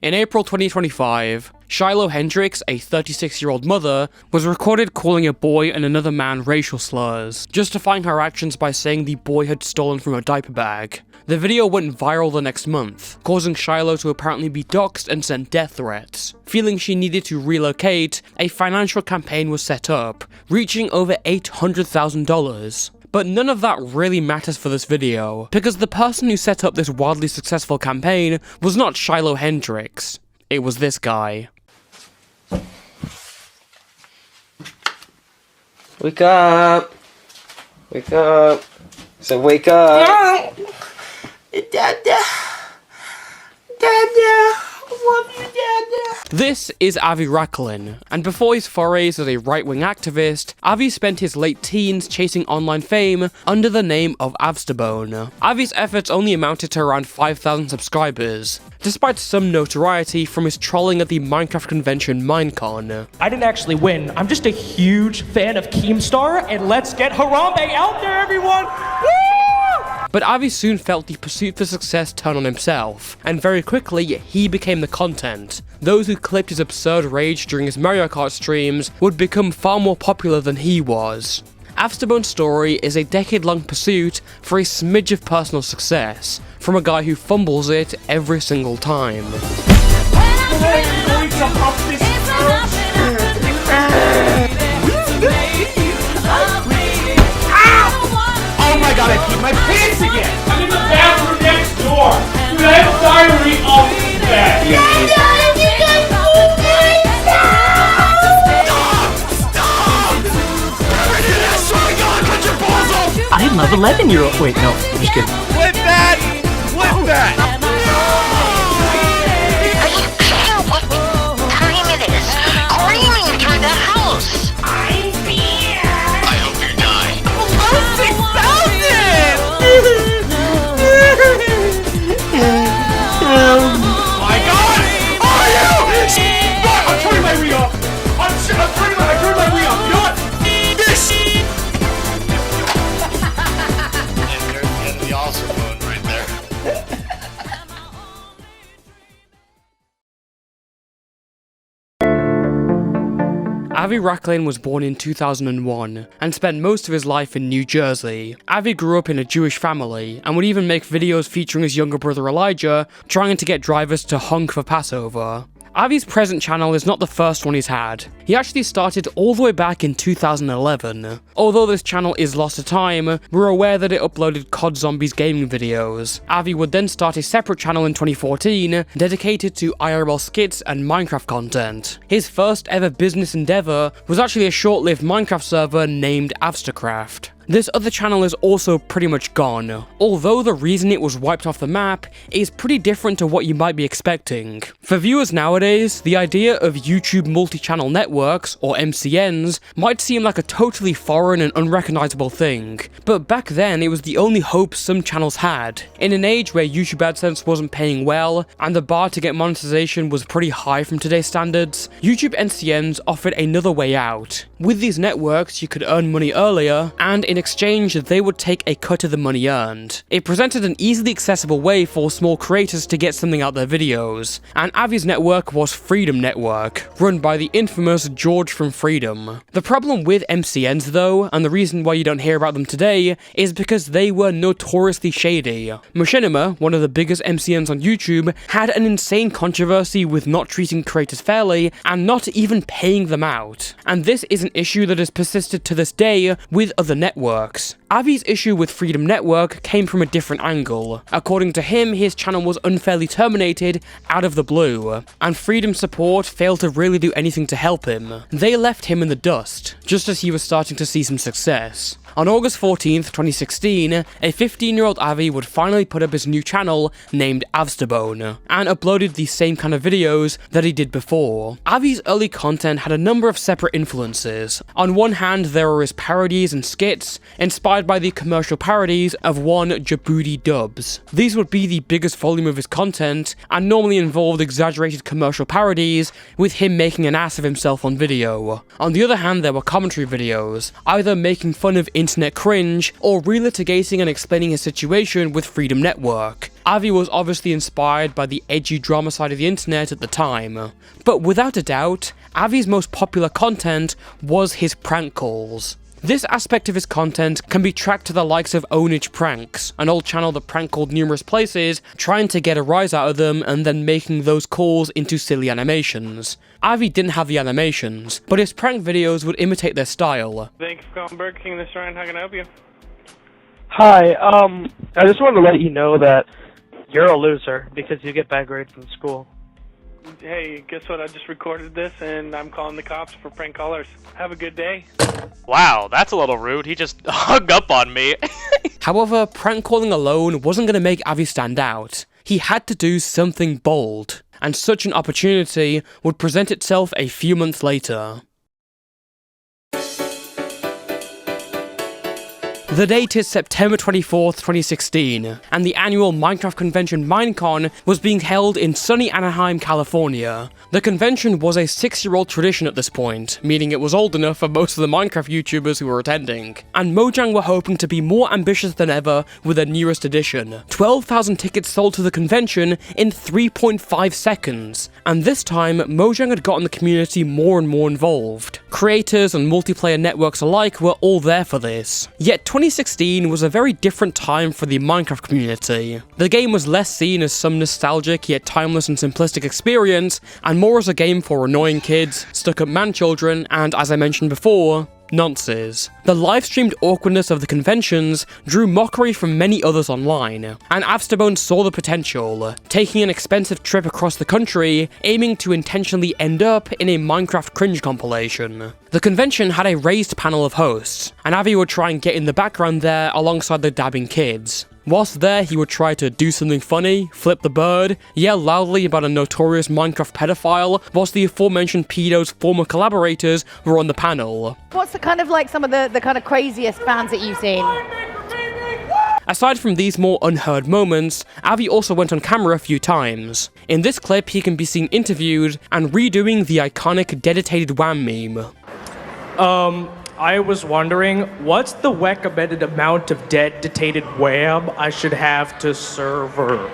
In April 2025, Shiloh Hendricks, a 36-year-old mother, was recorded calling a boy and another man racial slurs, justifying her actions by saying the boy had stolen from a diaper bag. The video went viral the next month, causing Shiloh to apparently be doxxed and sent death threats. Feeling she needed to relocate, a financial campaign was set up, reaching over $800,000. But none of that really matters for this video, because the person who set up this wildly successful campaign was not Shiloh Hendricks. It was this guy. Wake up! Wake up! So wake up! Dada! Dada! Love you, Dada! This is Avi Racklin, and before his forays as a right-wing activist, Avi spent his late teens chasing online fame under the name of Avsterbone. Avi's efforts only amounted to around 5,000 subscribers, despite some notoriety from his trolling at the Minecraft convention Minecon. I didn't actually win. I'm just a huge fan of Keemstar, and let's get Harambe out there, everyone! Woo! But Avi soon felt the pursuit for success turn on himself, and very quickly he became the content. Those who clipped his absurd rage during his Mario Kart streams would become far more popular than he was. Avsterbone's story is a decade-long pursuit for a smidge of personal success, from a guy who fumbles it every single time. Oh my god, I peed my pants again! I'm in the bathroom next door! Dude, I have diarrhea all over the bed! I love 11-year-old. Wait, no, I'm just kidding. Flip that! Flip that! What time it is? Screaming through the house! I'm here! I hope you die. Below 6,000! My god! Are you? What? I'm turning my Wii off! I'm turning my Wii off! You know what? This! There's the end of the Avsterbone right there. Avi Racklin was born in 2001 and spent most of his life in New Jersey. Avi grew up in a Jewish family and would even make videos featuring his younger brother Elijah trying to get drivers to honk for Passover. Avi's present channel is not the first one he's had. He actually started all the way back in 2011. Although this channel is lost to time, we're aware that it uploaded COD Zombies gaming videos. Avi would then start a separate channel in 2014, dedicated to IRL skits and Minecraft content. His first ever business endeavor was actually a short-lived Minecraft server named Avstercraft. This other channel is also pretty much gone, although the reason it was wiped off the map is pretty different to what you might be expecting. For viewers nowadays, the idea of YouTube multi-channel networks, or MCNs, might seem like a totally foreign and unrecognizable thing, but back then it was the only hope some channels had. In an age where YouTube AdSense wasn't paying well, and the bar to get monetization was pretty high from today's standards, YouTube MCNs offered another way out. With these networks, you could earn money earlier, and in exchange, they would take a cut of the money earned. It presented an easily accessible way for small creators to get something out their videos, and Avi's network was Freedom Network, run by the infamous George from Freedom. The problem with MCNs though, and the reason why you don't hear about them today, is because they were notoriously shady. Machinima, one of the biggest MCNs on YouTube, had an insane controversy with not treating creators fairly, and not even paying them out. And this is an issue that has persisted to this day with other networks. Avi's issue with Freedom Network came from a different angle. According to him, his channel was unfairly terminated out of the blue, and Freedom support failed to really do anything to help him. They left him in the dust, just as he was starting to see some success. On August 14th, 2016, a 15-year-old Avi would finally put up his new channel named Avsterbone, and uploaded the same kind of videos that he did before. Avi's early content had a number of separate influences. On one hand, there were his parodies and skits, skits inspired by the commercial parodies of one Djibouti dubs. These would be the biggest volume of his content, and normally involved exaggerated commercial parodies, with him making an ass of himself on video. On the other hand, there were commentary videos, either making fun of internet cringe, or relitigating and explaining his situation with Freedom Network. Avi was obviously inspired by the edgy drama side of the internet at the time. But without a doubt, Avi's most popular content was his prank calls. This aspect of his content can be tracked to the likes of Ownage Pranks, an old channel that prank called numerous places, trying to get a rise out of them and then making those calls into silly animations. Avi didn't have the animations, but his prank videos would imitate their style. Thank you for calling Burger King this Ryan. How can I help you? Hi, I just wanted to let you know that you're a loser because you get bad grades in school. Hey, guess what? I just recorded this and I'm calling the cops for prank callers. Have a good day. Wow, that's a little rude. He just hung up on me. However, prank calling alone wasn't going to make Avi stand out. He had to do something bold, and such an opportunity would present itself a few months later. The date is September 24th, 2016, and the annual Minecraft convention Minecon was being held in sunny Anaheim, California. The convention was a 6-year-old tradition at this point, meaning it was old enough for most of the Minecraft YouTubers who were attending, and Mojang were hoping to be more ambitious than ever with their newest edition. 12,000 tickets sold to the convention in 3.5 seconds, and this time Mojang had gotten the community more and more involved. Creators and multiplayer networks alike were all there for this. Yet 2016 was a very different time for the Minecraft community. The game was less seen as some nostalgic yet timeless and simplistic experience, and more as a game for annoying kids, stuck-up man-children, and, as I mentioned before, nonces. The live-streamed awkwardness of the conventions drew mockery from many others online, and Avsterbone saw the potential, taking an expensive trip across the country, aiming to intentionally end up in a Minecraft cringe compilation. The convention had a raised panel of hosts, and Avi would try and get in the background there alongside the dabbing kids. Whilst there, he would try to do something funny, flip the bird, yell loudly about a notorious Minecraft pedophile, whilst the aforementioned pedo's former collaborators were on the panel. What's the kind of like some of the kind of craziest fans that you've seen? Aside from these more unheard moments, Avi also went on camera a few times. In this clip, he can be seen interviewed and redoing the iconic dedicated Wham meme. I was wondering, what's the recommended amount of dedicated wham I should have to server?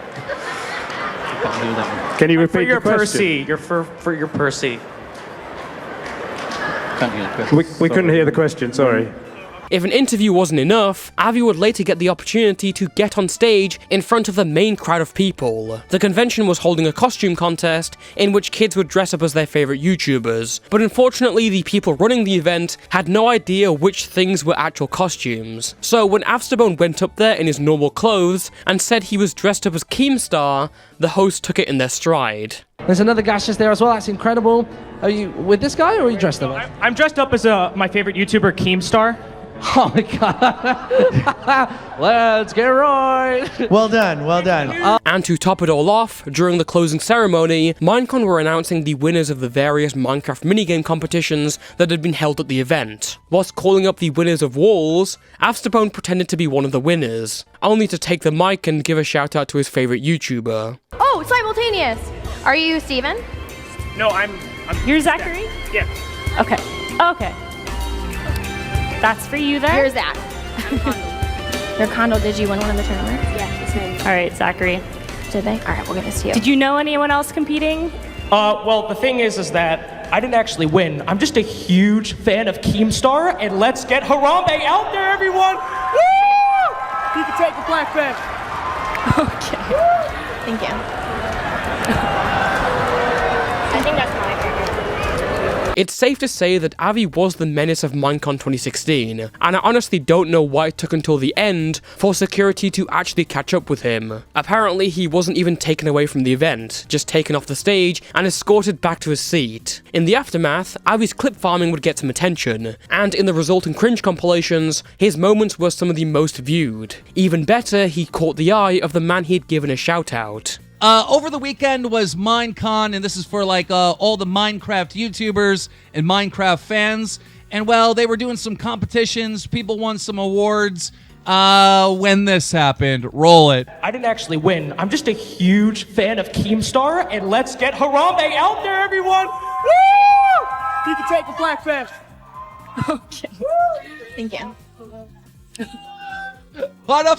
Can you For repeat your the question? Percy, for your Percy. We couldn't hear the question, sorry. If an interview wasn't enough, Avi would later get the opportunity to get on stage in front of the main crowd of people. The convention was holding a costume contest in which kids would dress up as their favorite YouTubers, but unfortunately the people running the event had no idea which things were actual costumes. So when Avsterbone went up there in his normal clothes and said he was dressed up as Keemstar, the host took it in their stride. There's another guy just there as well. That's incredible. Are you with this guy or are you dressed up? I'm dressed up as my favorite YouTuber, Keemstar. Oh my god. Let's get right. Well done, well done. And to top it all off, during the closing ceremony, Minecon were announcing the winners of the various Minecraft minigame competitions that had been held at the event. Whilst calling up the winners of Walls, Avsterbone pretended to be one of the winners, only to take the mic and give a shout out to his favorite YouTuber. Oh, simultaneous. Are you Steven? No, I'm You're Zachary? Yeah. Okay. Okay. That's for you there? Here's Zach. Your condo, did you win one of the tournaments? Yeah, it's me. All right, Zachary. Did they? All right, we'll give this to you. Did you know anyone else competing? Well, the thing is that I didn't actually win. I'm just a huge fan of Keemstar, and let's get Harambe out there, everyone! Woo! You can take the black bag. Okay. Thank you. I think that's my favorite. It's safe to say that Avi was the menace of Minecon 2016, and I honestly don't know why it took until the end for security to actually catch up with him. Apparently he wasn't even taken away from the event, just taken off the stage and escorted back to his seat. In the aftermath, Avi's clip farming would get some attention, and in the resulting cringe compilations, his moments were some of the most viewed. Even better, he caught the eye of the man he'd given a shout out. Over the weekend was Minecon, and this is for like all the Minecraft YouTubers and Minecraft fans. And, well, they were doing some competitions. People won some awards. When this happened, roll it. I didn't actually win. I'm just a huge fan of Keemstar, and let's get Harambe out there, everyone! Woo! You can take a black fist. Okay. Thank you. What a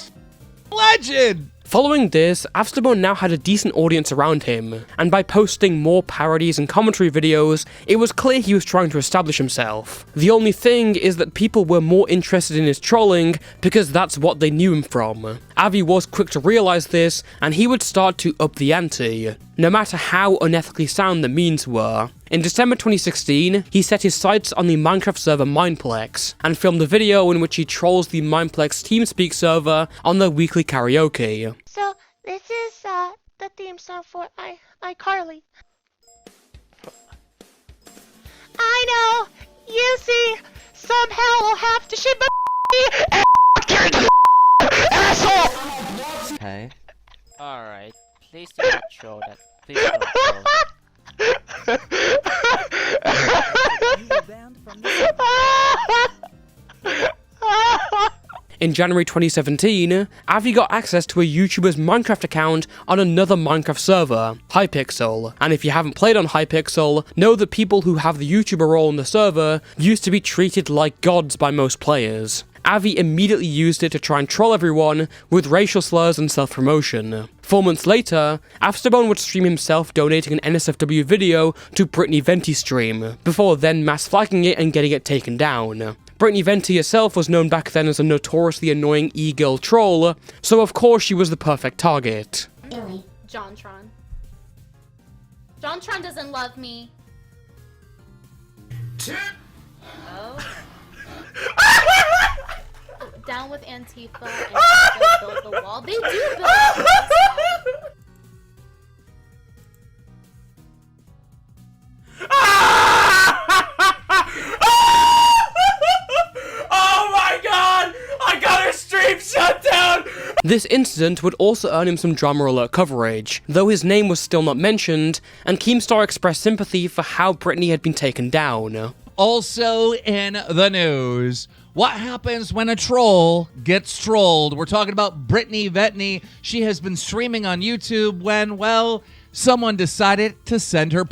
legend! Following this, Avsterbone now had a decent audience around him, and by posting more parodies and commentary videos, it was clear he was trying to establish himself. The only thing is that people were more interested in his trolling because that's what they knew him from. Avi was quick to realise this, and he would start to up the ante, no matter how unethically sound the memes were. In December 2016, he set his sights on the Minecraft server Mineplex, and filmed a video in which he trolls the Mineplex TeamSpeak server on their weekly karaoke. So, this is, the theme song for iCarly. I know! You see, somehow I'll have to shit my asshole! Okay. Alright, please do not troll that. Please don't troll. In January 2017, Avi got access to a YouTuber's Minecraft account on another Minecraft server, Hypixel, and if you haven't played on Hypixel, know that people who have the YouTuber role in the server used to be treated like gods by most players. Avi immediately used it to try and troll everyone with racial slurs and self-promotion. 4 months later, Avsterbone would stream himself donating an NSFW video to Brittany Venti's stream, before then mass flagging it and getting it taken down. Brittany Venti herself was known back then as a notoriously annoying e-girl troll, so of course she was the perfect target. JonTron. JonTron doesn't love me. Oh. Down with Antifa and build the wall. They do build the wall. Oh my god! I got her stream shut down! This incident would also earn him some Drama Alert coverage, though his name was still not mentioned, and Keemstar expressed sympathy for how Brittany had been taken down. Also in the news, what happens when a troll gets trolled? We're talking about Brittany Ventney. She has been streaming on YouTube when, well, someone decided to send her.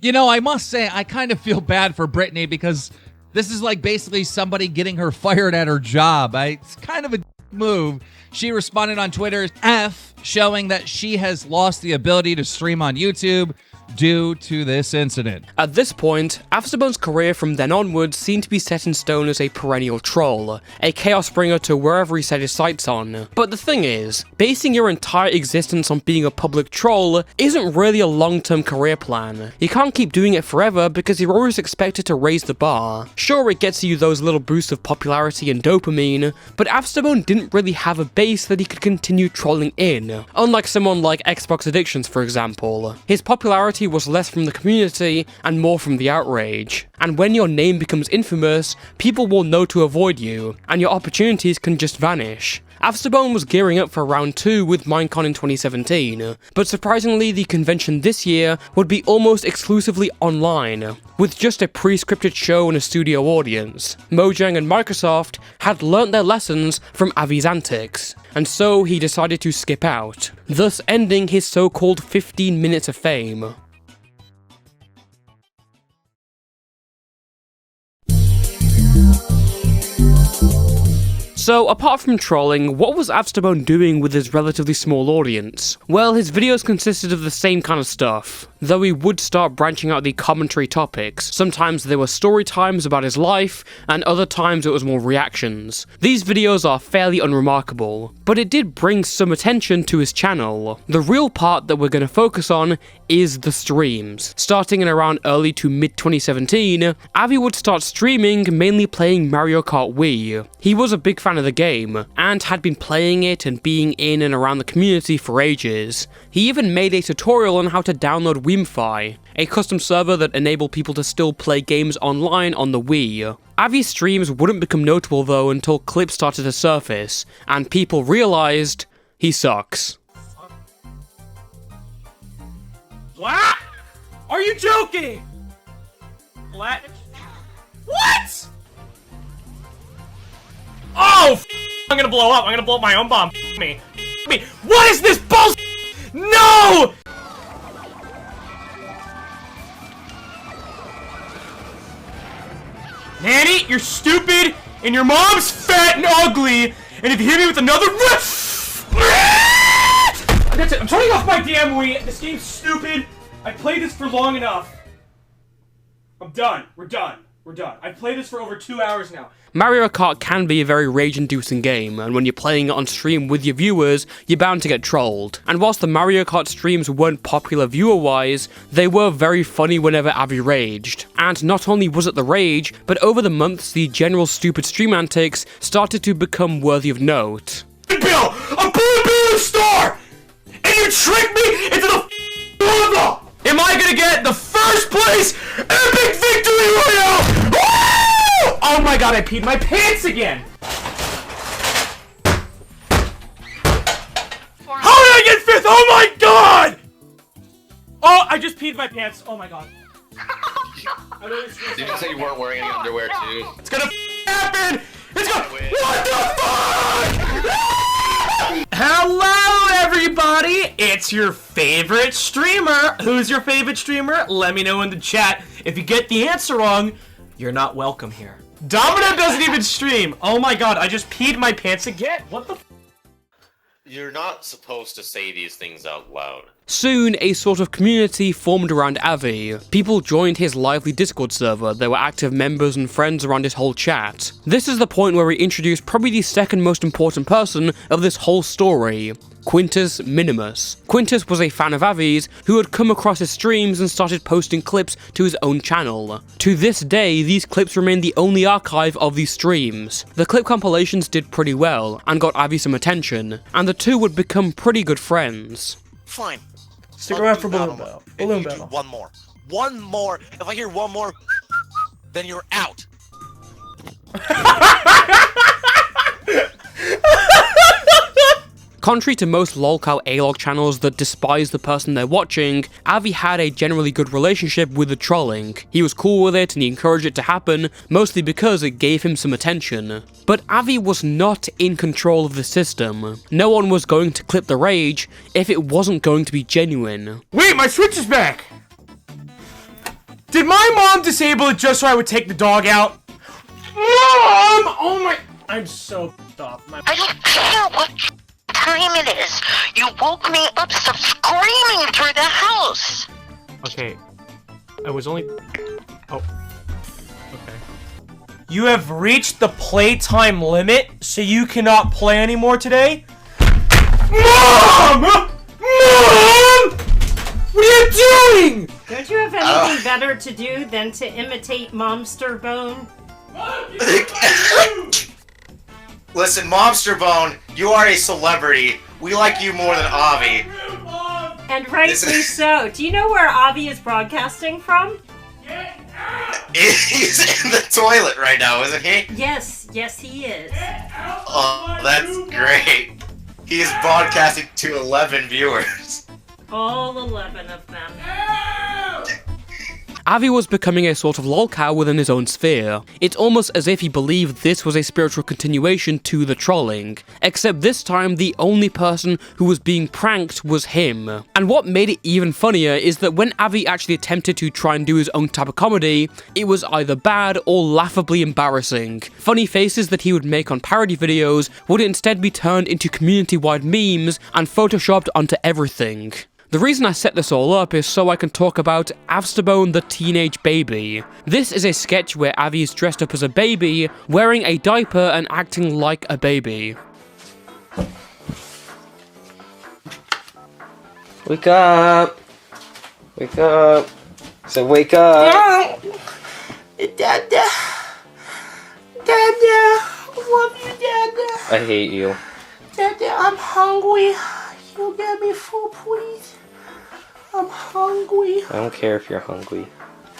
You know, I must say, I kind of feel bad for Brittany because this is like basically somebody getting her fired at her job. It's kind of a move. She responded on Twitter, F, showing that she has lost the ability to stream on YouTube due to this incident. At this point, Avsterbone's career from then onwards seemed to be set in stone as a perennial troll, a chaos bringer to wherever he set his sights on. But the thing is, basing your entire existence on being a public troll isn't really a long-term career plan. You can't keep doing it forever because you're always expected to raise the bar. Sure, it gets you those little boosts of popularity and dopamine, but Avsterbone didn't really have a base that he could continue trolling in, unlike someone like Xbox Addictions, for example. His popularity was less from the community and more from the outrage. And when your name becomes infamous, people will know to avoid you, and your opportunities can just vanish. Avsterbone was gearing up for round 2 with Minecon in 2017, but surprisingly the convention this year would be almost exclusively online, with just a pre-scripted show and a studio audience. Mojang and Microsoft had learnt their lessons from Avi's antics, and so he decided to skip out, thus ending his so-called 15 minutes of fame. So, apart from trolling, what was Avsterbone doing with his relatively small audience? Well, his videos consisted of the same kind of stuff, though he would start branching out the commentary topics. Sometimes there were story times about his life, and other times it was more reactions. These videos are fairly unremarkable, but it did bring some attention to his channel. The real part that we're going to focus on is the streams. Starting in around early to mid 2017, Avi would start streaming mainly playing Mario Kart Wii. He was a big fan of the game, and had been playing it and being in and around the community for ages. He even made a tutorial on how to download Wiimfi, a custom server that enabled people to still play games online on the Wii. Avi's streams wouldn't become notable though until clips started to surface, and people realized he sucks. What? Are you joking? What? I'm gonna blow up. I'm gonna blow up my own bomb. Me. What is this bullshit? No! Nanny, you're stupid, and your mom's fat and ugly, and if you hit me with another that's it. I'm turning off my damn Wii. This game's stupid. I played this for long enough. I'm done. We're done. We're done. I've played this for over 2 hours now. Mario Kart can be a very rage-inducing game, and when you're playing it on stream with your viewers, you're bound to get trolled. And whilst the Mario Kart streams weren't popular viewer-wise, they were very funny whenever Avi raged. And not only was it the rage, but over the months, the general stupid stream antics started to become worthy of note. Bill, a blue store, and you tricked me into the level. Am I gonna get the first place epic victory royale? Woo! Oh my god, I peed my pants again! How did I get fifth? Oh my god! Oh, I just peed my pants. Oh my god. Did you say you weren't wearing any underwear too? It's gonna happen! It's gonna. What the fuck? Hello, everybody! It's your favorite streamer. Who's your favorite streamer? Let me know in the chat. If you get the answer wrong, you're not welcome here. Domino doesn't even stream. Oh my god, I just peed my pants again. What the f? You're not supposed to say these things out loud. Soon, a sort of community formed around Avi. People joined his lively Discord server, there were active members and friends around his whole chat. This is the point where we introduce probably the second most important person of this whole story. Quintus Minimus. Quintus was a fan of Avi's who had come across his streams and started posting clips to his own channel. To this day, these clips remain the only archive of these streams. The clip compilations did pretty well and got Avi some attention, and the two would become pretty good friends. Fine. Stick around for Balloon Battle. Balloon Battle. One more. One more. If I hear one more, then you're out. Contrary to most lolcow A-log channels that despise the person they're watching, Avi had a generally good relationship with the trolling. He was cool with it and he encouraged it to happen, mostly because it gave him some attention. But Avi was not in control of the system. No one was going to clip the rage if it wasn't going to be genuine. Wait, my Switch is back! Did my mom disable it just so I would take the dog out? Mom! Oh my... I'm so f***ed up. I don't care what time it is. You woke me up screaming through the house. Okay. I was only... Oh. Okay. You have reached the playtime limit, so you cannot play anymore today? Mom! Mom! What are you doing? Don't you have anything better to do than to imitate Avsterbone? Listen, Avsterbone, you are a celebrity. We like you more than Avi. And rightly so. Do you know where Avi is broadcasting from? He's in the toilet right now, isn't he? Yes, yes he is. Oh, that's great. He's broadcasting to 11 viewers. All 11 of them. Avi was becoming a sort of lolcow within his own sphere. It's almost as if he believed this was a spiritual continuation to the trolling, except this time the only person who was being pranked was him. And what made it even funnier is that when Avi actually attempted to try and do his own type of comedy, it was either bad or laughably embarrassing. Funny faces that he would make on parody videos would instead be turned into community-wide memes and photoshopped onto everything. The reason I set this all up is so I can talk about Avsterbone the Teenage Baby. This is a sketch where Avi is dressed up as a baby, wearing a diaper and acting like a baby. Wake up! Wake up! So wake up! Dada! Dada! Love you, Dada! I hate you. Dada, I'm hungry. You get me food, please? I'm hungry. I don't care if you're hungry.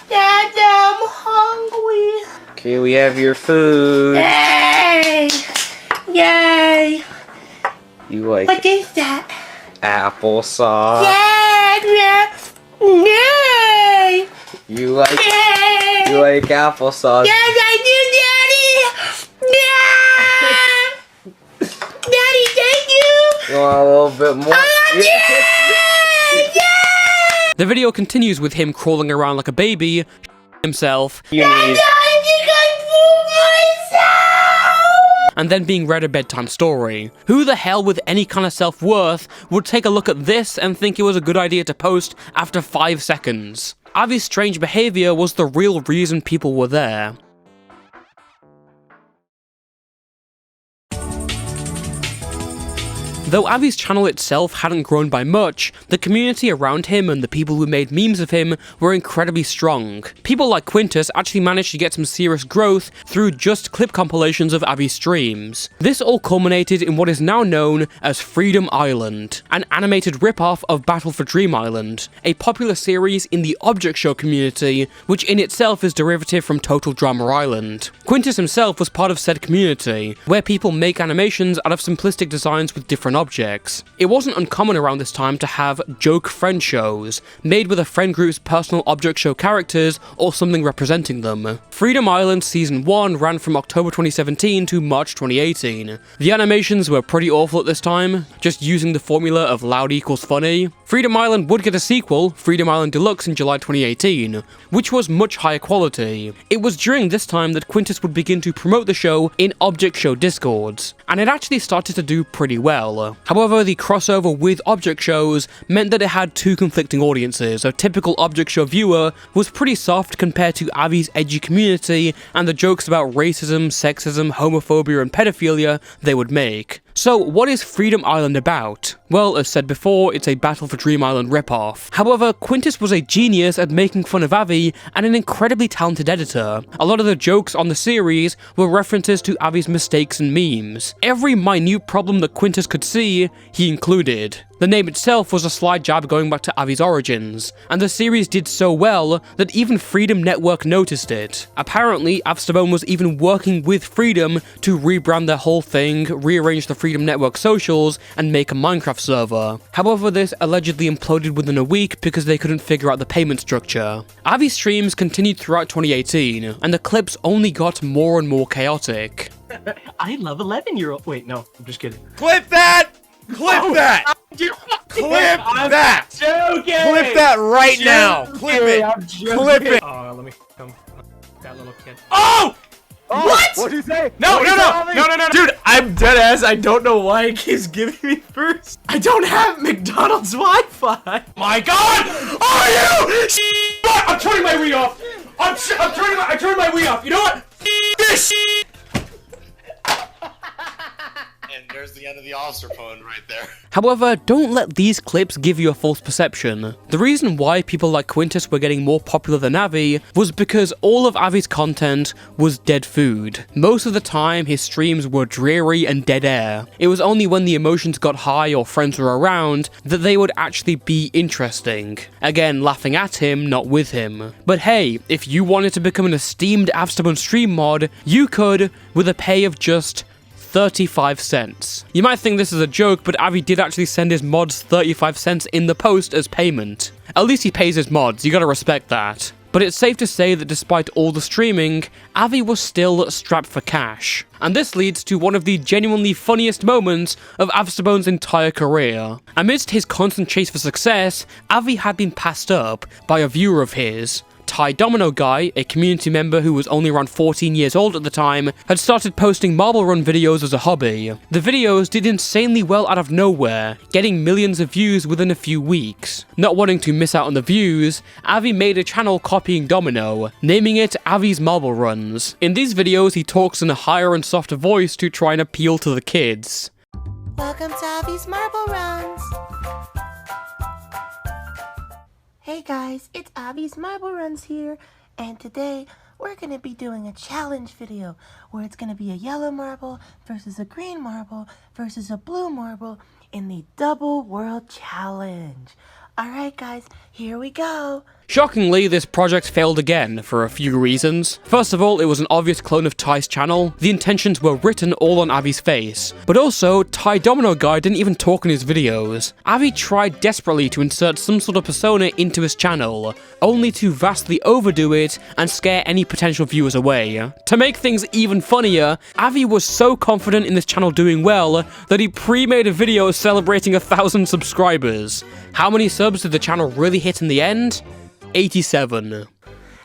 Dada, I'm hungry. Okay, we have your food. Yay! Yay! You like What is that? applesauce. Yay! You like Yay! you like applesauce. Yes, I do, Daddy! Yeah! You want a little bit more? The video continues with him crawling around like a baby, himself, and then being read a bedtime story. Who the hell with any kind of self-worth would take a look at this and think it was a good idea to post after 5 seconds? Avi's strange behavior was the real reason people were there. Though Avi's channel itself hadn't grown by much, the community around him and the people who made memes of him were incredibly strong. People like Quintus actually managed to get some serious growth through just clip compilations of Avi's streams. This all culminated in what is now known as Freedom Island, an animated rip-off of Battle for Dream Island, a popular series in the Object Show community, which in itself is derivative from Total Drama Island. Quintus himself was part of said community, where people make animations out of simplistic designs with different objects. It wasn't uncommon around this time to have joke friend shows, made with a friend group's personal Object Show characters or something representing them. Freedom Island Season 1 ran from October 2017 to March 2018. The animations were pretty awful at this time, just using the formula of loud equals funny. Freedom Island would get a sequel, Freedom Island Deluxe, in July 2018, which was much higher quality. It was during this time that Quintus would begin to promote the show in Object Show discords, and it actually started to do pretty well. However, the crossover with Object Shows meant that it had two conflicting audiences. A typical Object Show viewer was pretty soft compared to Avi's edgy community and the jokes about racism, sexism, homophobia, and pedophilia they would make. So, what is Freedom Island about? Well, as said before, it's a Battle for Dream Island ripoff. However, Quintus was a genius at making fun of Avi and an incredibly talented editor. A lot of the jokes on the series were references to Avi's mistakes and memes. Every minute problem that Quintus could see, he included. The name itself was a sly jab going back to Avi's origins, and the series did so well that even Freedom Network noticed it. Apparently, Avsterbone was even working with Freedom to rebrand their whole thing, rearrange the Freedom Network socials, and make a Minecraft server. However, this allegedly imploded within a week because they couldn't figure out the payment structure. Avi's streams continued throughout 2018, and the clips only got more and more chaotic. I love 11-year-old. Wait, no, I'm just kidding. Clip that! Clip that! Clip that! Joking! Clip that right now! Clip it! Clip it! Oh, let me come. That little kid. Oh! What? What'd you say? No! Dude, I'm dead ass. I don't know why it keeps giving me first. I don't have McDonald's Wi-Fi. My God! Are you? What? I'm turning my Wii off. I'm turning my Wii off. You know what? This. And there's the end of the Avsterbone right there. However, don't let these clips give you a false perception. The reason why people like Quintus were getting more popular than Avi was because all of Avi's content was dead food. Most of the time, his streams were dreary and dead air. It was only when the emotions got high or friends were around that they would actually be interesting. Again, laughing at him, not with him. But hey, if you wanted to become an esteemed Avsterbone stream mod, you could, with a pay of just 35 cents. You might think this is a joke, but Avi did actually send his mods 35 cents in the post as payment. At least he pays his mods, you gotta respect that. But it's safe to say that despite all the streaming, Avi was still strapped for cash. And this leads to one of the genuinely funniest moments of Avsterbone's entire career. Amidst his constant chase for success, Avi had been passed up by a viewer of his. Ty Domino Guy, a community member who was only around 14 years old at the time, had started posting marble run videos as a hobby. The videos did insanely well out of nowhere, getting millions of views within a few weeks. Not wanting to miss out on the views, Avi made a channel copying Domino, naming it Avi's Marble Runs. In these videos, he talks in a higher and softer voice to try and appeal to the kids. Welcome to Avi's Marble Runs! Hey guys, it's Avi's Marble Runs here, and today we're going to be doing a challenge video where it's going to be a yellow marble versus a green marble versus a blue marble in the Double World Challenge. Alright guys, here we go. Shockingly, this project failed again for a few reasons. First of all, it was an obvious clone of Ty's channel. The intentions were written all on Avi's face. But also, Ty Domino Guy didn't even talk in his videos. Avi tried desperately to insert some sort of persona into his channel, only to vastly overdo it and scare any potential viewers away. To make things even funnier, Avi was so confident in this channel doing well that he pre-made a video celebrating 1,000 subscribers. How many subs did the channel really hit in the end? 87.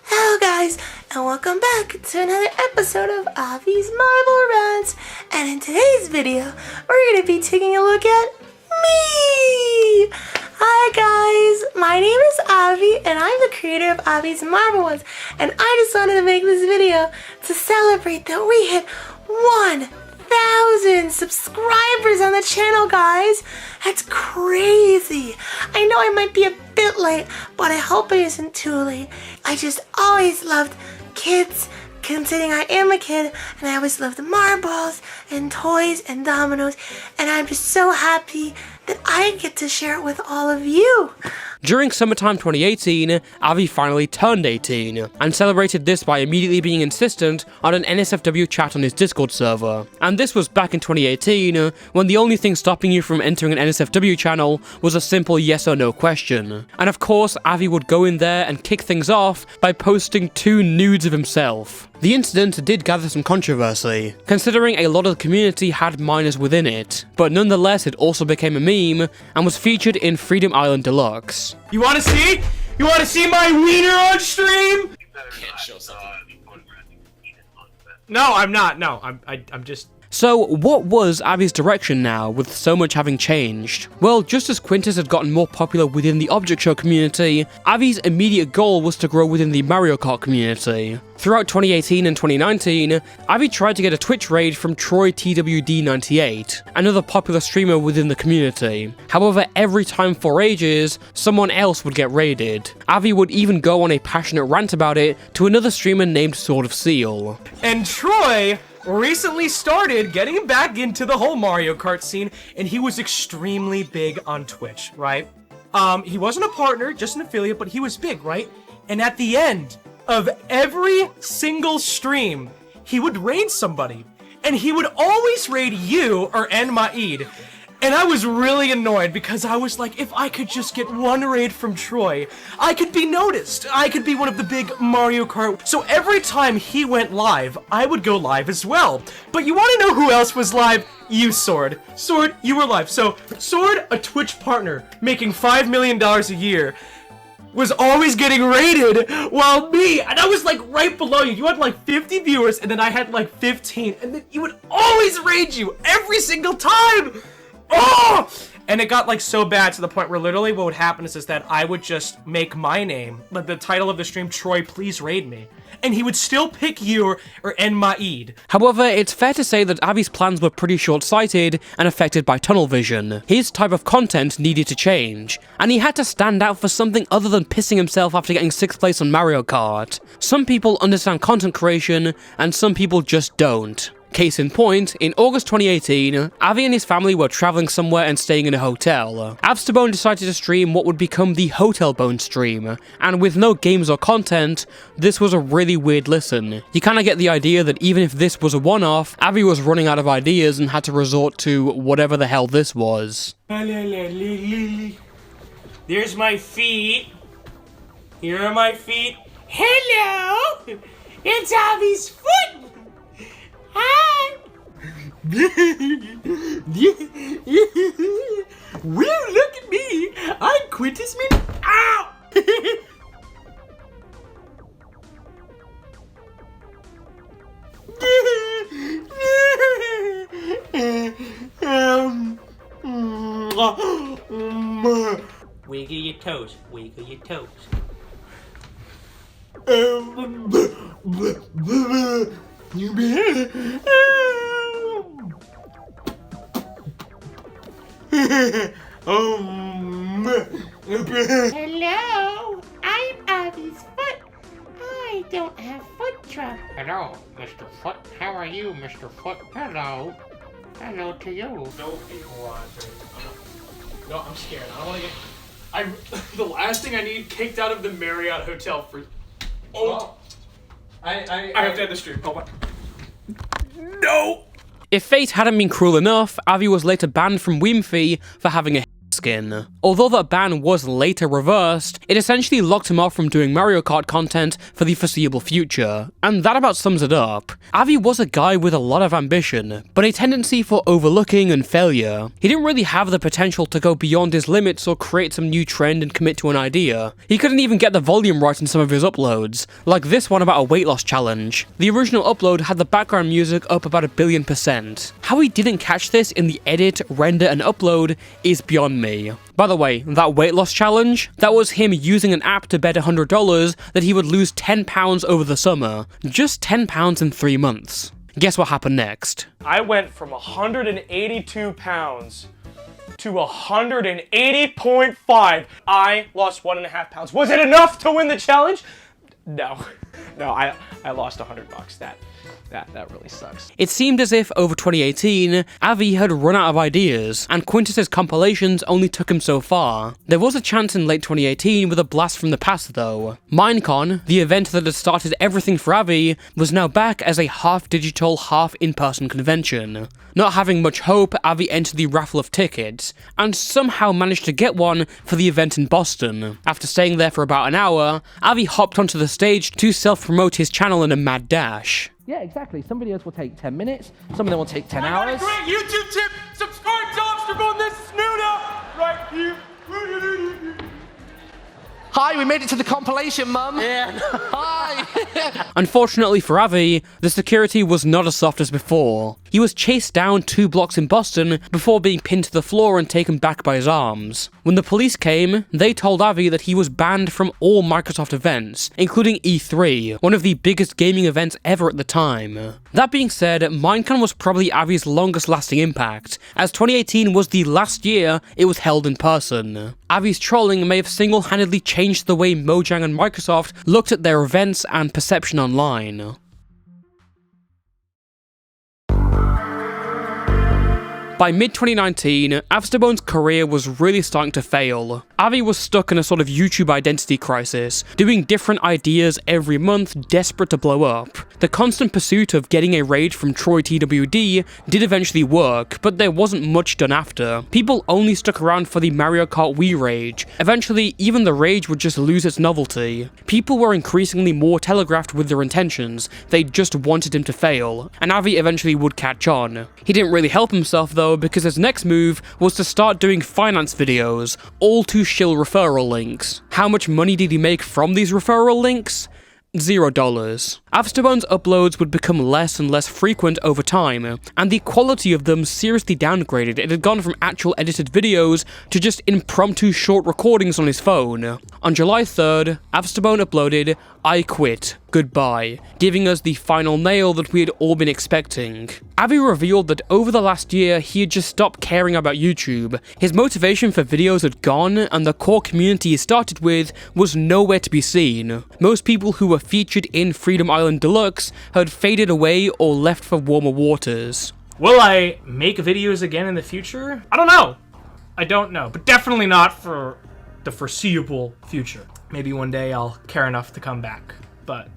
Hello guys, and welcome back to another episode of Avi's Marble Runs. And in today's video, we're going to be taking a look at me! Hi guys, my name is Avi, and I'm the creator of Avi's Marble Runs. And I just wanted to make this video to celebrate that we hit 1,000 subscribers on the channel, guys. That's crazy. I know I might be a bit late, but I hope it isn't too late. I just always loved kids, considering I am a kid, and I always loved marbles and toys and dominoes, and I'm just so happy that I get to share it with all of you. During summertime 2018, Avi finally turned 18, and celebrated this by immediately being insistent on an NSFW chat on his Discord server. And this was back in 2018, when the only thing stopping you from entering an NSFW channel was a simple yes or no question. And of course, Avi would go in there and kick things off by posting 2 nudes of himself. The incident did gather some controversy, considering a lot of the community had minors within it, but nonetheless it also became a meme and was featured in Freedom Island Deluxe. You wanna see? You wanna see my wiener on stream? Can't show something. No, I'm not. No, I'm just... So, what was Avi's direction now, with so much having changed? Well, just as Quintus had gotten more popular within the Object Show community, Avi's immediate goal was to grow within the Mario Kart community. Throughout 2018 and 2019, Avi tried to get a Twitch raid from Troy TWD98, another popular streamer within the community. However, every time for ages, someone else would get raided. Avi would even go on a passionate rant about it to another streamer named Sword of Seal. And Troy recently started getting back into the whole Mario Kart scene, and he was extremely big on Twitch, right? He wasn't a partner, just an affiliate, but he was big, right? And at the end of every single stream, he would raid somebody, and he would always raid you or Enmaid. And I was really annoyed because I was like, if I could just get one raid from Troy, I could be noticed. I could be one of the big Mario Kart. So every time he went live, I would go live as well. But you want to know who else was live? You, Sword. Sword, you were live. So Sword, a Twitch partner, making $5 million a year, was always getting raided, while me, and I was like right below you. You had like 50 viewers, and then I had like 15, and then you would always raid you every single time. Oh! And it got like so bad to the point where literally what would happen is that I would just make my name, like the title of the stream, Troy, please raid me. And he would still pick you or Enmaid. However, it's fair to say that Avi's plans were pretty short-sighted and affected by tunnel vision. His type of content needed to change, and he had to stand out for something other than pissing himself after getting 6th place on Mario Kart. Some people understand content creation, and some people just don't. Case in point, in August 2018, Avi and his family were traveling somewhere and staying in a hotel. Avsterbone decided to stream what would become the Hotelbone stream, and with no games or content, this was a really weird listen. You kinda get the idea that even if this was a one-off, Avi was running out of ideas and had to resort to whatever the hell this was. There's my feet. Here are my feet. Hello! It's Avi's foot! Hi! Well, look at me! I'm Quintus Min. Ow! Wiggle your toes. Wiggle your toes. Hello, I'm Avi's foot. I don't have foot trouble. Hello, Mr. Foot. How are you, Mr. Foot? Hello. Hello to you. No, I'm scared. I don't want to get. The last thing I need kicked out of the Marriott Hotel for... Oh. I have to end the stream. Hold on. No! If fate hadn't been cruel enough, Avi was later banned from Wimpy for having a skin. Although that ban was later reversed, it essentially locked him off from doing Mario Kart content for the foreseeable future. And that about sums it up. Avi was a guy with a lot of ambition, but a tendency for overlooking and failure. He didn't really have the potential to go beyond his limits or create some new trend and commit to an idea. He couldn't even get the volume right in some of his uploads, like this one about a weight loss challenge. The original upload had the background music up about 1,000,000,000%. How he didn't catch this in the edit, render, and upload is beyond me. By the way, that weight loss challenge, that was him using an app to bet $100 that he would lose 10 pounds over the summer. Just 10 pounds in 3 months. Guess what happened next? I went from 182 pounds to 180.5. I lost 1.5 pounds. Was it enough to win the challenge? No. No, I lost $100. That really sucks. It seemed as if over 2018, Avi had run out of ideas, and Quintus's compilations only took him so far. There was a chance in late 2018 with a blast from the past though. Minecon, the event that had started everything for Avi, was now back as a half-digital, half-in-person convention. Not having much hope, Avi entered the raffle of tickets, and somehow managed to get one for the event in Boston. After staying there for about an hour, Avi hopped onto the stage to self-promote his channel in a mad dash. Yeah, exactly. Some videos will take 10 minutes, some of them will take 10 hours. Great YouTube tip! Subscribe to Avsterbone, this is Nuda! Right here. Hi, we made it to the compilation, Mum. Yeah. Hi. Unfortunately for Avi, the security was not as soft as before. He was chased down 2 blocks in Boston before being pinned to the floor and taken back by his arms. When the police came, they told Avi that he was banned from all Microsoft events, including E3, one of the biggest gaming events ever at the time. That being said, Minecon was probably Avi's longest lasting impact, as 2018 was the last year it was held in person. Avi's trolling may have single-handedly changed the way Mojang and Microsoft looked at their events and perception online. By mid-2019, Avsterbone's career was really starting to fail. Avi was stuck in a sort of YouTube identity crisis, doing different ideas every month, desperate to blow up. The constant pursuit of getting a raid from Troy TWD did eventually work, but there wasn't much done after. People only stuck around for the Mario Kart Wii rage. Eventually, even the rage would just lose its novelty. People were increasingly more telegraphed with their intentions, they just wanted him to fail, and Avi eventually would catch on. He didn't really help himself though, because his next move was to start doing finance videos, all to shill referral links. How much money did he make from these referral links? $0. Avsterbone's uploads would become less and less frequent over time, and the quality of them seriously downgraded. It had gone from actual edited videos to just impromptu short recordings on his phone. On July 3rd, Avsterbone uploaded "I Quit, Goodbye," giving us the final nail that we had all been expecting. Avi revealed that over the last year, he had just stopped caring about YouTube. His motivation for videos had gone, and the core community he started with was nowhere to be seen. Most people who were featured in Freedom Island Deluxe had faded away or left for warmer waters. Will I make videos again in the future? I don't know. I don't know, but definitely not for the foreseeable future. Maybe one day I'll care enough to come back, but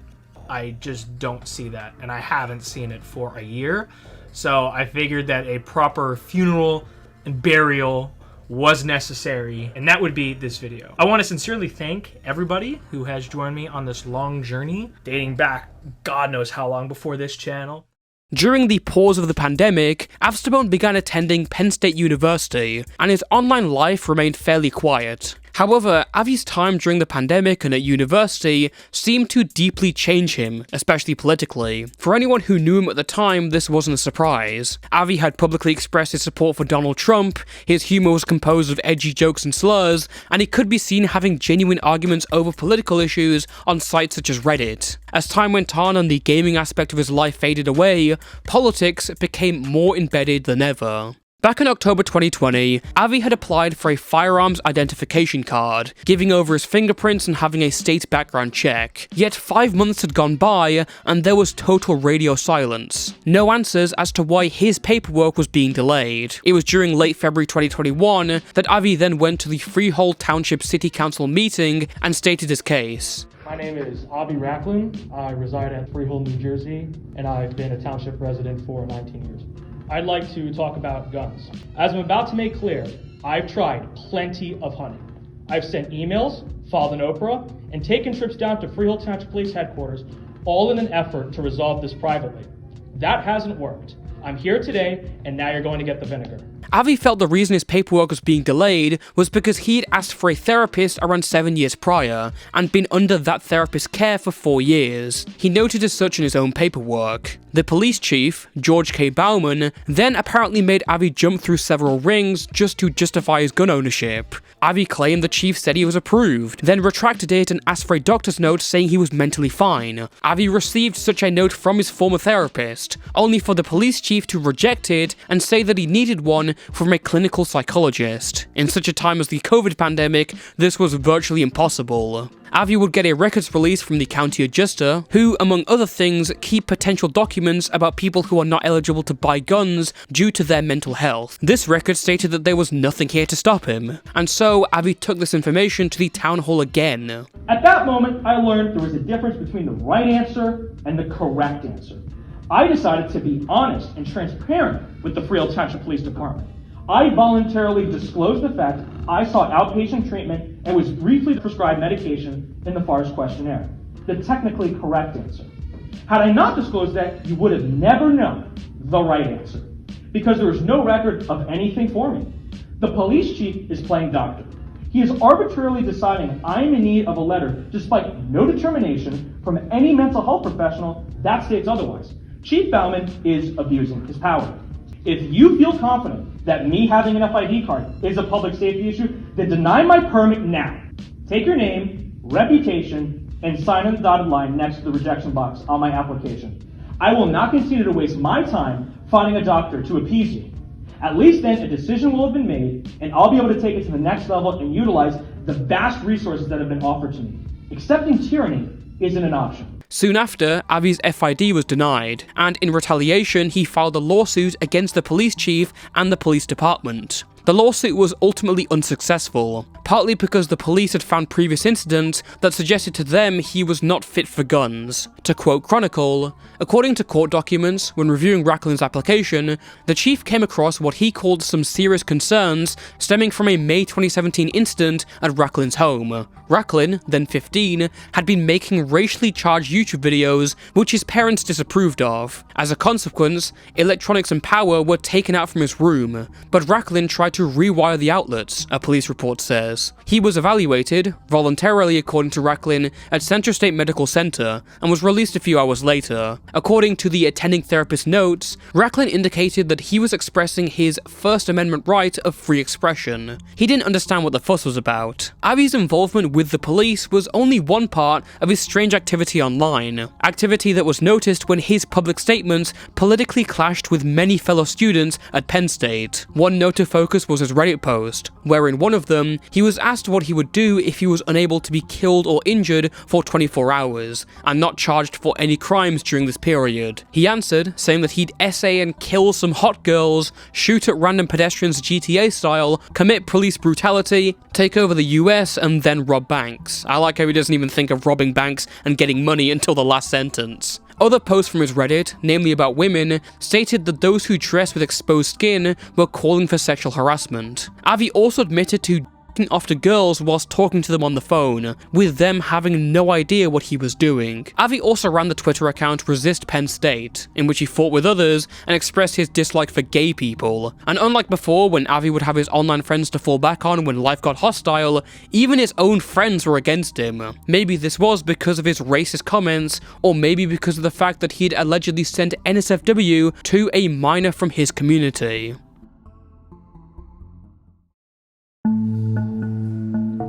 I just don't see that, and I haven't seen it for a year. So I figured that a proper funeral and burial was necessary, and that would be this video. I want to sincerely thank everybody who has joined me on this long journey, dating back God knows how long before this channel. During the pause of the pandemic, Avsterbone began attending Penn State University, and his online life remained fairly quiet. However, Avi's time during the pandemic and at university seemed to deeply change him, especially politically. For anyone who knew him at the time, this wasn't a surprise. Avi had publicly expressed his support for Donald Trump, his humor was composed of edgy jokes and slurs, and he could be seen having genuine arguments over political issues on sites such as Reddit. As time went on and the gaming aspect of his life faded away, politics became more embedded than ever. Back in October 2020, Avi had applied for a firearms identification card, giving over his fingerprints and having a state background check. Yet 5 months had gone by, and there was total radio silence. No answers as to why his paperwork was being delayed. It was during late February 2021 that Avi then went to the Freehold Township City Council meeting and stated his case. My name is Avi Racklin. I reside at Freehold, New Jersey, and I've been a township resident for 19 years. I'd like to talk about guns. As I'm about to make clear, I've tried plenty of hunting. I've sent emails, filed an Oprah, and taken trips down to Freehold Township Police Headquarters, all in an effort to resolve this privately. That hasn't worked. I'm here today, and now you're going to get the vinegar. Avi felt the reason his paperwork was being delayed was because he had asked for a therapist around 7 years prior, and been under that therapist's care for 4 years. He noted as such in his own paperwork. The police chief, George K. Bauman, then apparently made Avi jump through several rings just to justify his gun ownership. Avi claimed the chief said he was approved, then retracted it and asked for a doctor's note saying he was mentally fine. Avi received such a note from his former therapist, only for the police chief to reject it and say that he needed one from a clinical psychologist. In such a time as the COVID pandemic, this was virtually impossible. Avi would get a records release from the county adjuster, who, among other things, keep potential documents about people who are not eligible to buy guns due to their mental health. This record stated that there was nothing here to stop him, and so Avi took this information to the town hall again. At that moment, I learned there was a difference between the right answer and the correct answer. I decided to be honest and transparent with the Freehold Township Police Department. I voluntarily disclosed the fact I sought outpatient treatment and was briefly prescribed medication in the FARS questionnaire, the technically correct answer. Had I not disclosed that, you would have never known the right answer, because there is no record of anything for me. The police chief is playing doctor. He is arbitrarily deciding I am in need of a letter despite no determination from any mental health professional that states otherwise. Chief Bauman is abusing his power. If you feel confident that me having an FID card is a public safety issue, then deny my permit now. Take your name, reputation, and sign on the dotted line next to the rejection box on my application. I will not continue to waste my time finding a doctor to appease you. At least then a decision will have been made, and I'll be able to take it to the next level and utilize the vast resources that have been offered to me. Accepting tyranny isn't an option. Soon after, Avi's FID was denied, and in retaliation, he filed a lawsuit against the police chief and the police department. The lawsuit was ultimately unsuccessful, partly because the police had found previous incidents that suggested to them he was not fit for guns. To quote Chronicle, according to court documents, when reviewing Racklin's application, the chief came across what he called some serious concerns stemming from a May 2017 incident at Racklin's home. Racklin, then 15, had been making racially charged YouTube videos which his parents disapproved of. As a consequence, electronics and power were taken out from his room, but Racklin tried to rewire the outlets, a police report says. He was evaluated, voluntarily according to Racklin, at Central State Medical Center, and was released a few hours later. According to the attending therapist's notes, Racklin indicated that he was expressing his First Amendment right of free expression. He didn't understand what the fuss was about. Avi's involvement with the police was only one part of his strange activity online, activity that was noticed when his public statements politically clashed with many fellow students at Penn State. One note of focus was his Reddit post, where in one of them, he was asked what he would do if he was unable to be killed or injured for 24 hours, and not charged for any crimes during this period. He answered, saying that he'd essay and kill some hot girls, shoot at random pedestrians GTA style, commit police brutality, take over the US, and then rob banks. I like how he doesn't even think of robbing banks and getting money until the last sentence. Other posts from his Reddit, namely about women, stated that those who dress with exposed skin were calling for sexual harassment. Avi also admitted to off to girls whilst talking to them on the phone, with them having no idea what he was doing. Avi also ran the Twitter account Resist Penn State, in which he fought with others and expressed his dislike for gay people. And unlike before, when Avi would have his online friends to fall back on when life got hostile, even his own friends were against him. Maybe this was because of his racist comments, or maybe because of the fact that he'd allegedly sent NSFW to a minor from his community.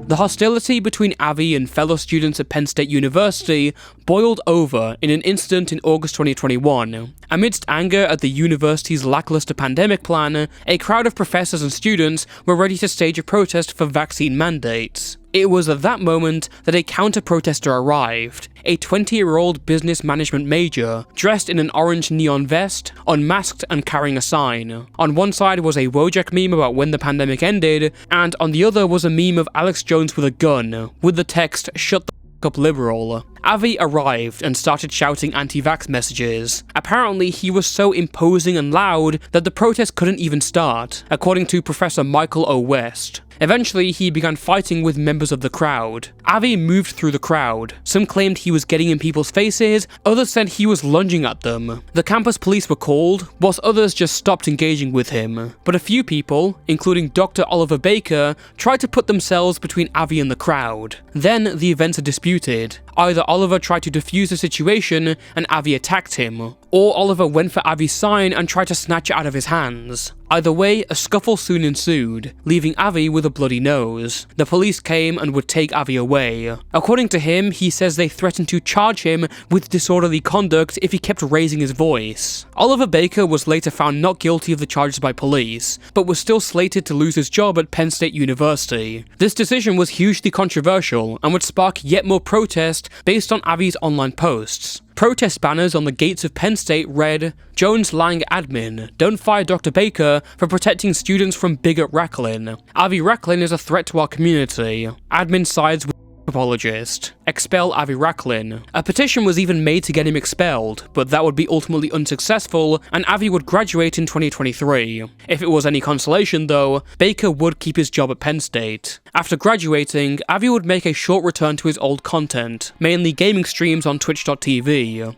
The hostility between Avi and fellow students at Penn State University boiled over in an incident in August 2021. Amidst anger at the university's lackluster pandemic plan, a crowd of professors and students were ready to stage a protest for vaccine mandates. It was at that moment that a counter-protester arrived, a 20-year-old business management major, dressed in an orange neon vest, unmasked and carrying a sign. On one side was a Wojak meme about when the pandemic ended, and on the other was a meme of Alex Jones with a gun, with the text, "Shut the f*** up, liberal." Avi arrived and started shouting anti-vax messages. Apparently, he was so imposing and loud that the protest couldn't even start, according to Professor Michael O. West. Eventually, he began fighting with members of the crowd. Avi moved through the crowd. Some claimed he was getting in people's faces, others said he was lunging at them. The campus police were called, whilst others just stopped engaging with him. But a few people, including Dr. Oliver Baker, tried to put themselves between Avi and the crowd. Then the events are disputed. Either Oliver tried to defuse the situation and Avi attacked him, or Oliver went for Avi's sign and tried to snatch it out of his hands. Either way, a scuffle soon ensued, leaving Avi with a bloody nose. The police came and would take Avi away. According to him, he says they threatened to charge him with disorderly conduct if he kept raising his voice. Oliver Baker was later found not guilty of the charges by police, but was still slated to lose his job at Penn State University. This decision was hugely controversial and would spark yet more protest based on Avi's online posts. Protest banners on the gates of Penn State read, "Jones Lang admin, don't fire Dr. Baker for protecting students from bigot Racklin. Avi Racklin is a threat to our community. Admin sides with apologist. Expel Avi Racklin." A petition was even made to get him expelled, but that would be ultimately unsuccessful, and Avi would graduate in 2023. If it was any consolation though, Baker would keep his job at Penn State. After graduating, Avi would make a short return to his old content, mainly gaming streams on twitch.tv.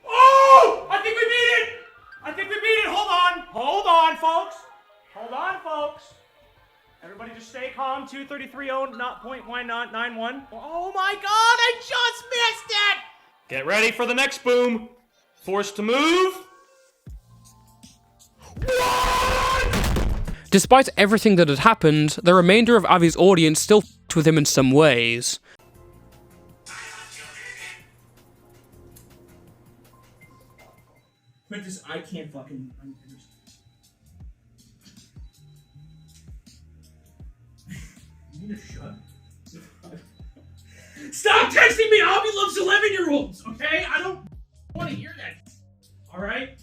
Oh! I think we beat it! I think we beat it! Hold on, folks! Hold on, folks! Everybody just stay calm. 233.0.91. Oh my god, I just missed it! Get ready for the next boom. Forced to move. Despite everything that had happened, the remainder of Avi's audience still f***ed with him in some ways. Quintus, I can't fucking... You need to shut? Stop texting me! Avi loves 11-year-olds, okay? I don't want to hear that. Alright?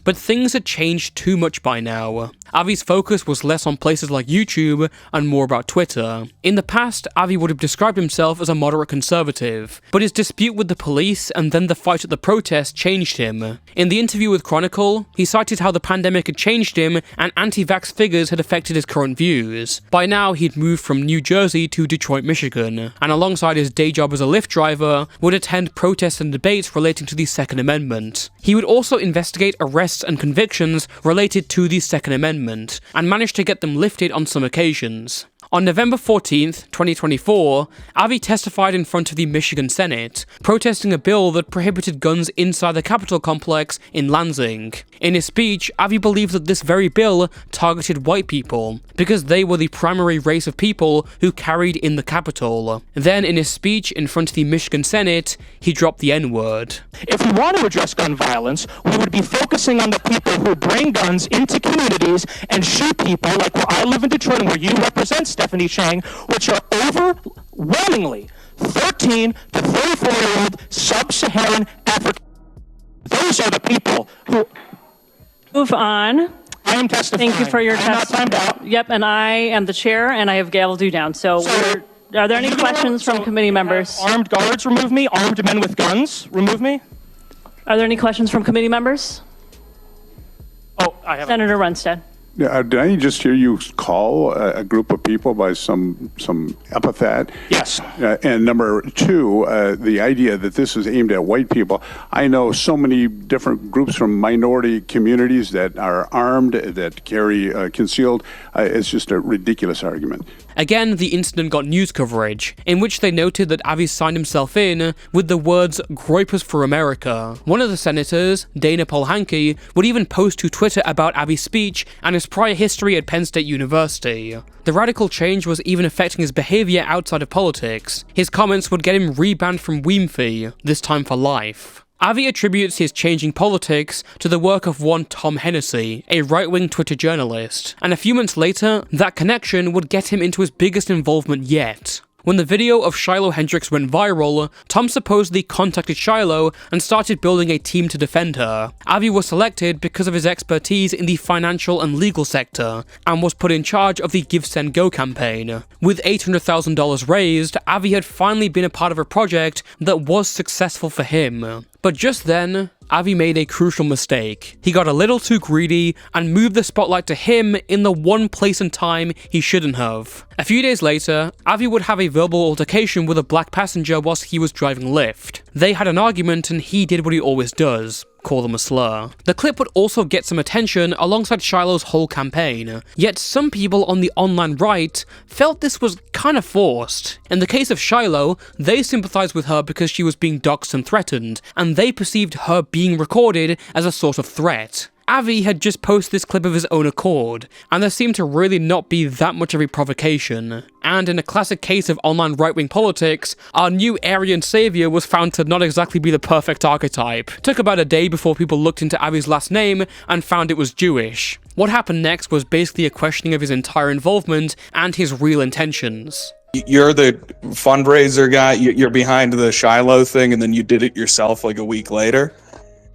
But things had changed too much by now. Avi's focus was less on places like YouTube and more about Twitter. In the past, Avi would have described himself as a moderate conservative, but his dispute with the police and then the fight at the protest changed him. In the interview with Chronicle, he cited how the pandemic had changed him and anti-vax figures had affected his current views. By now, he'd moved from New Jersey to Detroit, Michigan, and alongside his day job as a Lyft driver, would attend protests and debates relating to the Second Amendment. He would also investigate arrests and convictions related to the Second Amendment, and managed to get them lifted on some occasions. On November 14th, 2024, Avi testified in front of the Michigan Senate, protesting a bill that prohibited guns inside the Capitol complex in Lansing. In his speech, Avi believed that this very bill targeted white people, because they were the primary race of people who carried in the Capitol. Then, in his speech in front of the Michigan Senate, he dropped the N-word. If we want to address gun violence, we would be focusing on the people who bring guns into communities and shoot people, like where I live in Detroit and where you represent, Stephanie Chang, which are overwhelmingly 13 to 34-year-old sub-Saharan African. Those are the people who... Move on. I am testifying. Thank you for your testimony. Yep, and I am the chair, and I have gavelled you down. So are there any questions from committee members? Armed guards remove me. Armed men with guns remove me. Are there any questions from committee members? Oh, I have. Senator Runstead. Did I just hear you call a group of people by some epithet? Yes. And number two, the idea that this is aimed at white people. I know so many different groups from minority communities that are armed, that carry concealed. It's just a ridiculous argument. Again, the incident got news coverage, in which they noted that Avi signed himself in with the words "Groypers for America." One of the senators, Dana Polhanke, would even post to Twitter about Avi's speech and his prior history at Penn State University. The radical change was even affecting his behaviour outside of politics. His comments would get him rebanned from Weemfee, this time for life. Avi attributes his changing politics to the work of one Tom Hennessy, a right-wing Twitter journalist, and a few months later, that connection would get him into his biggest involvement yet. When the video of Shiloh Hendricks went viral, Tom supposedly contacted Shiloh and started building a team to defend her. Avi was selected because of his expertise in the financial and legal sector, and was put in charge of the Give Send Go campaign. With $800,000 raised, Avi had finally been a part of a project that was successful for him. But just then, Avi made a crucial mistake. He got a little too greedy and moved the spotlight to him in the one place and time he shouldn't have. A few days later, Avi would have a verbal altercation with a black passenger whilst he was driving Lyft. They had an argument and he did what he always does. Call them a slur. The clip would also get some attention alongside Shiloh's whole campaign, yet some people on the online right felt this was kind of forced. In the case of Shiloh, they sympathized with her because she was being doxxed and threatened, and they perceived her being recorded as a sort of threat. Avi had just posted this clip of his own accord, and there seemed to really not be that much of a provocation. And in a classic case of online right-wing politics, our new Aryan savior was found to not exactly be the perfect archetype. Took about a day before people looked into Avi's last name and found it was Jewish. What happened next was basically a questioning of his entire involvement and his real intentions. You're the fundraiser guy, you're behind the Shiloh thing, and then you did it yourself like a week later?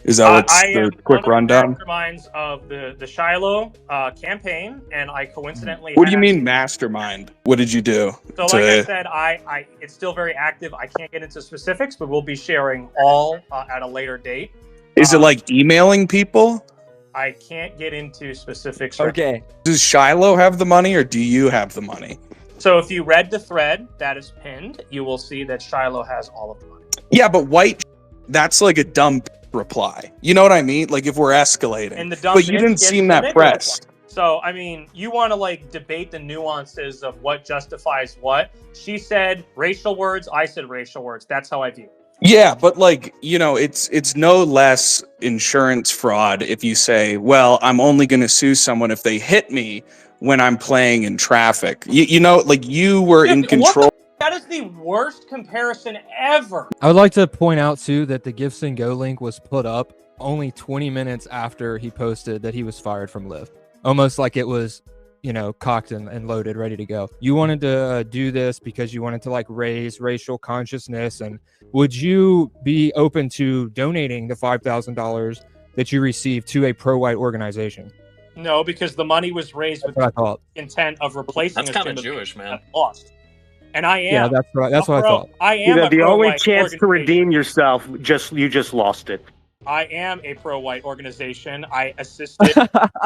Is that what's the quick rundown? Masterminds of the Shiloh campaign, and I coincidentally. What do you mean mastermind? What did you do? So, like I said, I it's still very active. I can't get into specifics, but we'll be sharing all at a later date. Is it like emailing people? I can't get into specifics. Okay. Does Shiloh have the money, or do you have the money? So, if you read the thread that is pinned, you will see that Shiloh has all of the money. Yeah, but that's like a dumb reply. You know what I mean? Like if we're escalating. And the dumb but you didn't seem that pressed. So, I mean, you want to like debate the nuances of what justifies what. She said racial words, I said racial words. That's how I view it. Yeah, but like, you know, it's no less insurance fraud if you say, well, I'm only going to sue someone if they hit me when I'm playing in traffic. You know, like you were in control. That is the worst comparison ever. I would like to point out, too, that the Give Send Go link was put up only 20 minutes after he posted that he was fired from Lyft. Almost like it was, you know, cocked and loaded, ready to go. You wanted to do this because you wanted to, like, raise racial consciousness. And would you be open to donating the $5,000 that you received to a pro-white organization? No, because the money was raised with the intent of replacing. That's kind of Jewish, man. Lost. And I am. Yeah, that's right. That's what I thought. I am the only chance to redeem yourself. You just lost it. I am a pro-white organization. I assisted.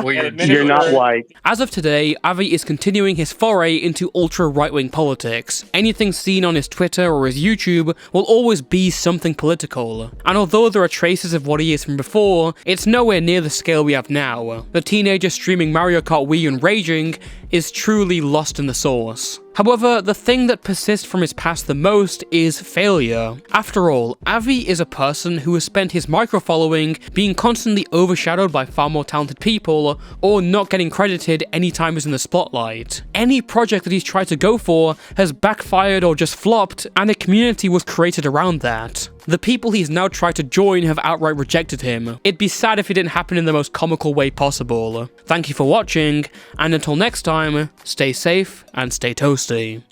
You're not white. As of today, Avi is continuing his foray into ultra right-wing politics. Anything seen on his Twitter or his YouTube will always be something political. And although there are traces of what he is from before, it's nowhere near the scale we have now. The teenager streaming Mario Kart Wii and raging is truly lost in the sauce. However, the thing that persists from his past the most is failure. After all, Avi is a person who has spent his micro-following being constantly overshadowed by far more talented people, or not getting credited anytime he's in the spotlight. Any project that he's tried to go for has backfired or just flopped, and a community was created around that. The people he's now tried to join have outright rejected him. It'd be sad if it didn't happen in the most comical way possible. Thank you for watching, and until next time, stay safe and stay toasty.